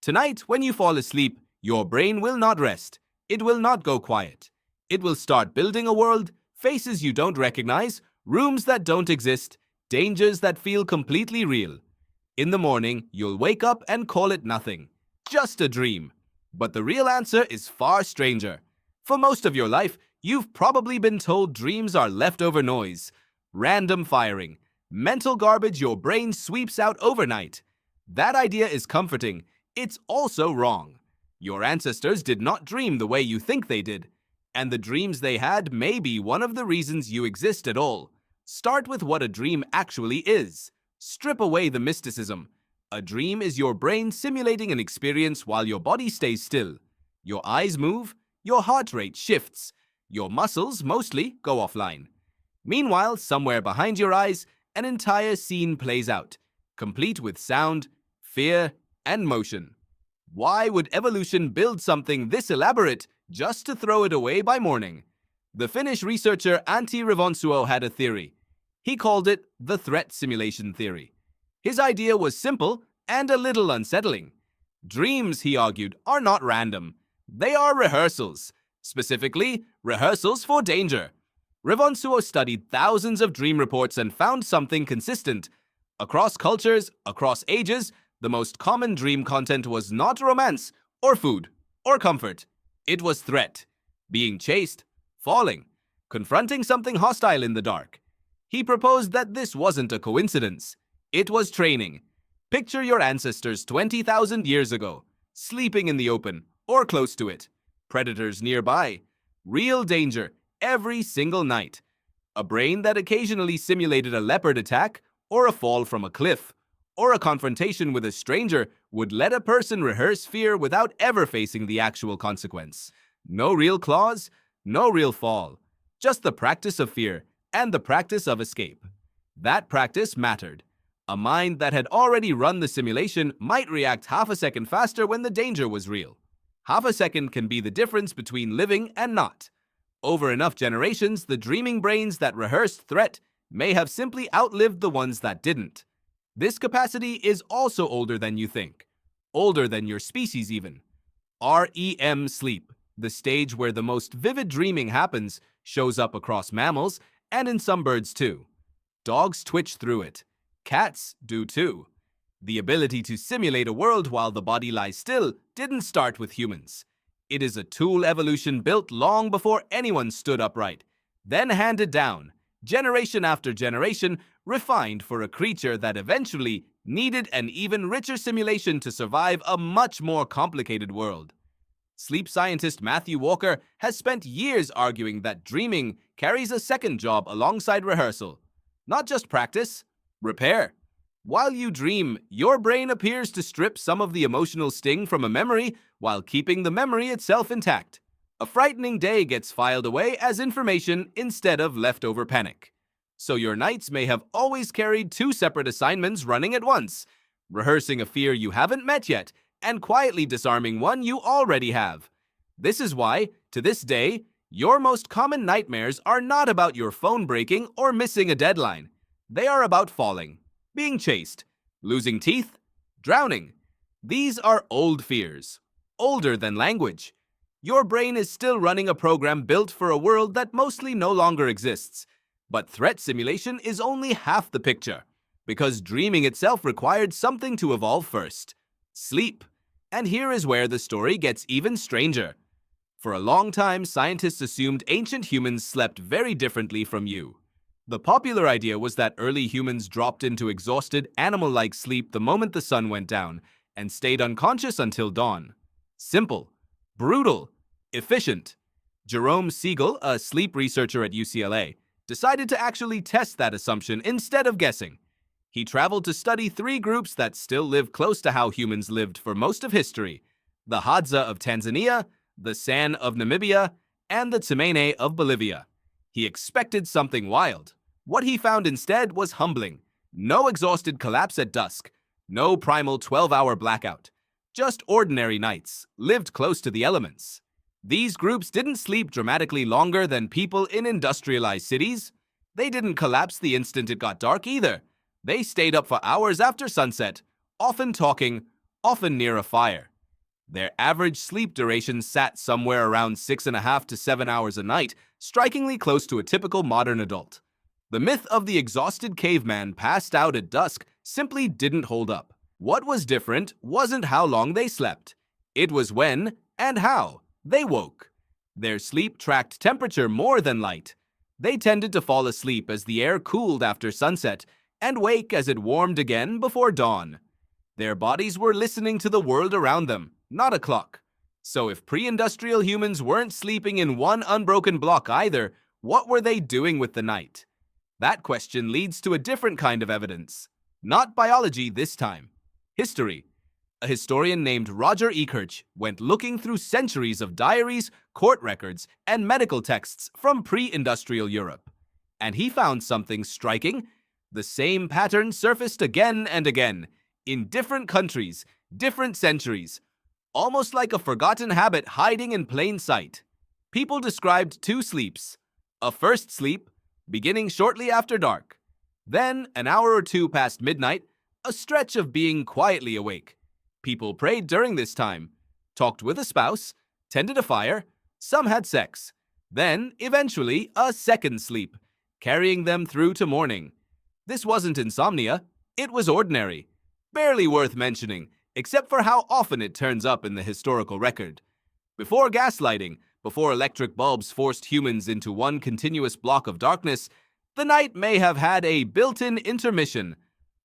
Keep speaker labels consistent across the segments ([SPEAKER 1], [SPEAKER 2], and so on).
[SPEAKER 1] Tonight, when you fall asleep, your brain will not rest. It will not go quiet. It will start building a world, faces you don't recognize, rooms that don't exist, dangers that feel completely real. In the morning, you'll wake up and call it nothing. Just a dream. But the real answer is far stranger. For most of your life, you've probably been told dreams are leftover noise, random firing, mental garbage your brain sweeps out overnight. That idea is comforting. It's also wrong. Your ancestors did not dream the way you think they did, and the dreams they had may be one of the reasons you exist at all. Start with what a dream actually is. Strip away the mysticism. A dream is your brain simulating an experience while your body stays still. Your eyes move, your heart rate shifts, your muscles mostly go offline. Meanwhile, somewhere behind your eyes, an entire scene plays out, complete with sound, fear, and motion. Why would evolution build something this elaborate just to throw it away by morning? The Finnish researcher Antti Revonsuo had a theory. He called it the threat simulation theory. His idea was simple and a little unsettling. Dreams, he argued, are not random. They are rehearsals, specifically rehearsals for danger. Revonsuo studied thousands of dream reports and found something consistent. Across cultures, across ages, the most common dream content was not romance, or food, or comfort. It was threat, being chased, falling, confronting something hostile in the dark. He proposed that this wasn't a coincidence. It was training. Picture your ancestors 20,000 years ago, sleeping in the open, or close to it. Predators nearby. Real danger every single night. A brain that occasionally simulated a leopard attack, or a fall from a cliff, or a confrontation with a stranger would let a person rehearse fear without ever facing the actual consequence. No real claws, no real fall. Just the practice of fear and the practice of escape. That practice mattered. A mind that had already run the simulation might react half a second faster when the danger was real. Half a second can be the difference between living and not. Over enough generations, the dreaming brains that rehearsed threat may have simply outlived the ones that didn't. This capacity is also older than you think. Older than your species even. REM sleep, the stage where the most vivid dreaming happens, shows up across mammals and in some birds too. Dogs twitch through it. Cats do too. The ability to simulate a world while the body lies still didn't start with humans. It is a tool evolution built long before anyone stood upright, then handed down, generation after generation, refined for a creature that eventually needed an even richer simulation to survive a much more complicated world. Sleep scientist Matthew Walker has spent years arguing that dreaming carries a second job alongside rehearsal. Not just practice, repair. While you dream, your brain appears to strip some of the emotional sting from a memory while keeping the memory itself intact. A frightening day gets filed away as information instead of leftover panic. So your nights may have always carried two separate assignments running at once, rehearsing a fear you haven't met yet and quietly disarming one you already have. This is why, to this day, your most common nightmares are not about your phone breaking or missing a deadline. They are about falling, being chased, losing teeth, drowning. These are old fears, older than language. Your brain is still running a program built for a world that mostly no longer exists. But threat simulation is only half the picture, because dreaming itself required something to evolve first: sleep. And here is where the story gets even stranger. For a long time, scientists assumed ancient humans slept very differently from you. The popular idea was that early humans dropped into exhausted, animal-like sleep the moment the sun went down and stayed unconscious until dawn. Simple, brutal, efficient. Jerome Siegel, a sleep researcher at UCLA, decided to actually test that assumption instead of guessing. He traveled to study three groups that still live close to how humans lived for most of history: the Hadza of Tanzania, the San of Namibia, and the Tsimane of Bolivia. He expected something wild. What he found instead was humbling. No exhausted collapse at dusk, no primal 12-hour blackout. Just ordinary nights, lived close to the elements. These groups didn't sleep dramatically longer than people in industrialized cities. They didn't collapse the instant it got dark either. They stayed up for hours after sunset, often talking, often near a fire. Their average sleep duration sat somewhere around 6.5 to 7 hours a night, strikingly close to a typical modern adult. The myth of the exhausted caveman passed out at dusk simply didn't hold up. What was different wasn't how long they slept. It was when, and how, they woke. Their sleep tracked temperature more than light. They tended to fall asleep as the air cooled after sunset and wake as it warmed again before dawn. Their bodies were listening to the world around them, not a clock. So if pre-industrial humans weren't sleeping in one unbroken block either, what were they doing with the night? That question leads to a different kind of evidence. Not biology this time. History. A historian named Roger Ekirch went looking through centuries of diaries, court records, and medical texts from pre-industrial Europe. And he found something striking. The same pattern surfaced again and again, in different countries, different centuries, almost like a forgotten habit hiding in plain sight. People described two sleeps. A first sleep, beginning shortly after dark. Then, an hour or two past midnight, a stretch of being quietly awake. People prayed during this time, talked with a spouse, tended a fire, some had sex. Then, eventually, a second sleep, carrying them through to morning. This wasn't insomnia, it was ordinary. Barely worth mentioning, except for how often it turns up in the historical record. Before gaslighting, before electric bulbs forced humans into one continuous block of darkness, the night may have had a built-in intermission,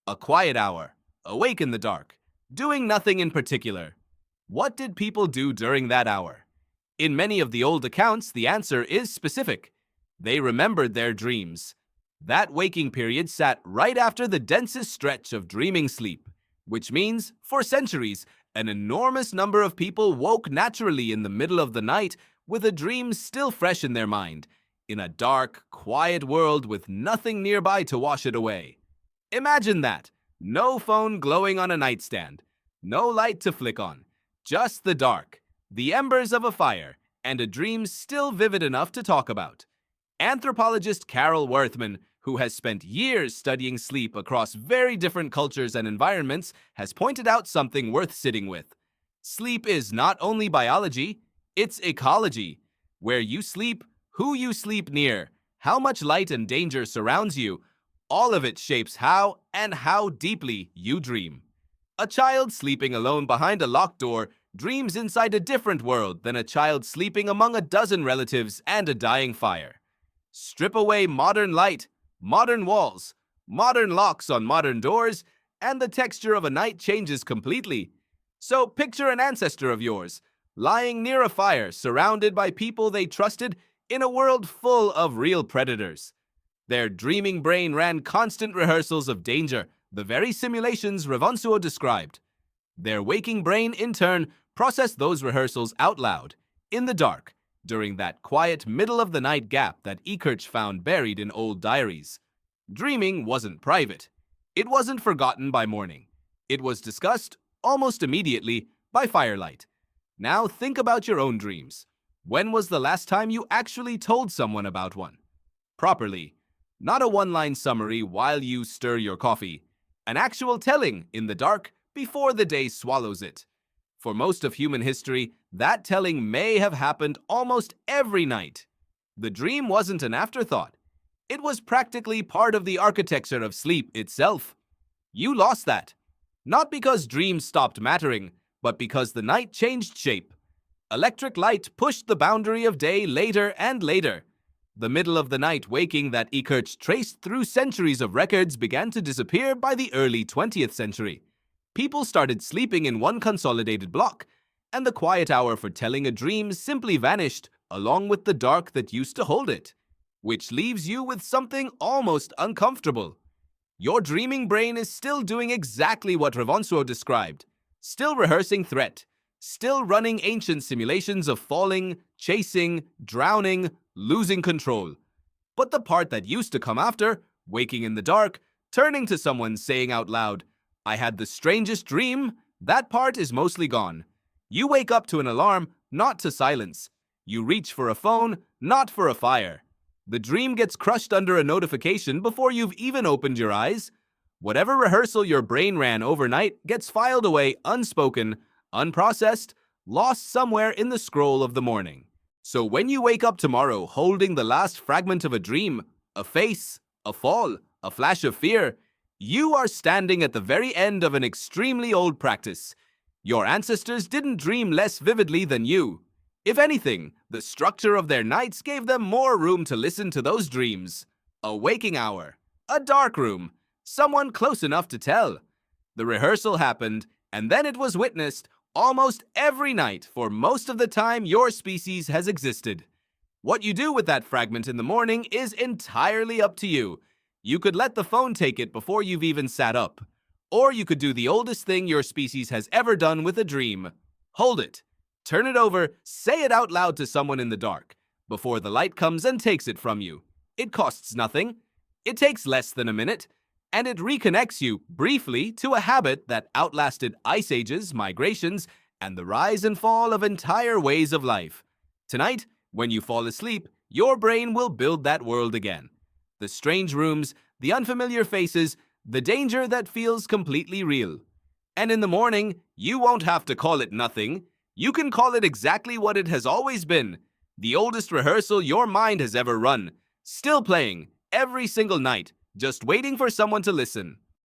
[SPEAKER 1] a quiet hour, awake in the dark, doing nothing in particular. What did people do during that hour? In many of the old accounts, the answer is specific. They remembered their dreams. That waking period sat right after the densest stretch of dreaming sleep, which means, for centuries, an enormous number of people woke naturally in the middle of the night with a dream still fresh in their mind, in a dark, quiet world with nothing nearby to wash it away. Imagine that. No phone glowing on a nightstand, no light to flick on, just the dark, the embers of a fire, and a dream still vivid enough to talk about. Anthropologist Carol Worthman, who has spent years studying sleep across very different cultures and environments, has pointed out something worth sitting with. Sleep is not only biology, it's ecology. Where you sleep, who you sleep near, how much light and danger surrounds you, all of it shapes how and how deeply you dream. A child sleeping alone behind a locked door dreams inside a different world than a child sleeping among a dozen relatives and a dying fire. Strip away modern light, modern walls, modern locks on modern doors, and the texture of a night changes completely. So picture an ancestor of yours, lying near a fire surrounded by people they trusted in a world full of real predators. Their dreaming brain ran constant rehearsals of danger, the very simulations Ravenswood described. Their waking brain, in turn, processed those rehearsals out loud, in the dark, during that quiet middle-of-the-night gap that Ekirch found buried in old diaries. Dreaming wasn't private. It wasn't forgotten by morning. It was discussed, almost immediately, by firelight. Now think about your own dreams. When was the last time you actually told someone about one? Properly. Not a one-line summary while you stir your coffee. An actual telling in the dark before the day swallows it. For most of human history, that telling may have happened almost every night. The dream wasn't an afterthought. It was practically part of the architecture of sleep itself. You lost that. Not because dreams stopped mattering, but because the night changed shape. Electric light pushed the boundary of day later and later. The middle of the night waking that Ekirch traced through centuries of records began to disappear by the early 20th century. People started sleeping in one consolidated block, and the quiet hour for telling a dream simply vanished, along with the dark that used to hold it. Which leaves you with something almost uncomfortable. Your dreaming brain is still doing exactly what Ravenswood described, still rehearsing threat, still running ancient simulations of falling, chasing, drowning, losing control. But the part that used to come after, waking in the dark, turning to someone saying out loud, "I had the strangest dream," that part is mostly gone. You wake up to an alarm, not to silence. You reach for a phone, not for a fire. The dream gets crushed under a notification before you've even opened your eyes. Whatever rehearsal your brain ran overnight gets filed away unspoken, unprocessed, lost somewhere in the scroll of the morning. So when you wake up tomorrow holding the last fragment of a dream, a face, a fall, a flash of fear, you are standing at the very end of an extremely old practice. Your ancestors didn't dream less vividly than you. If anything, the structure of their nights gave them more room to listen to those dreams. A waking hour, a dark room, someone close enough to tell. The rehearsal happened, and then it was witnessed almost every night for most of the time your species has existed. What you do with that fragment in the morning is entirely up to you. You could let the phone take it before you've even sat up. Or you could do the oldest thing your species has ever done with a dream. Hold it. Turn it over, say it out loud to someone in the dark, before the light comes and takes it from you. It costs nothing. It takes less than a minute. And it reconnects you, briefly, to a habit that outlasted ice ages, migrations, and the rise and fall of entire ways of life. Tonight, when you fall asleep, your brain will build that world again. The strange rooms, the unfamiliar faces, the danger that feels completely real. And in the morning, you won't have to call it nothing. You can call it exactly what it has always been. The oldest rehearsal your mind has ever run. Still playing, every single night, just waiting for someone to listen.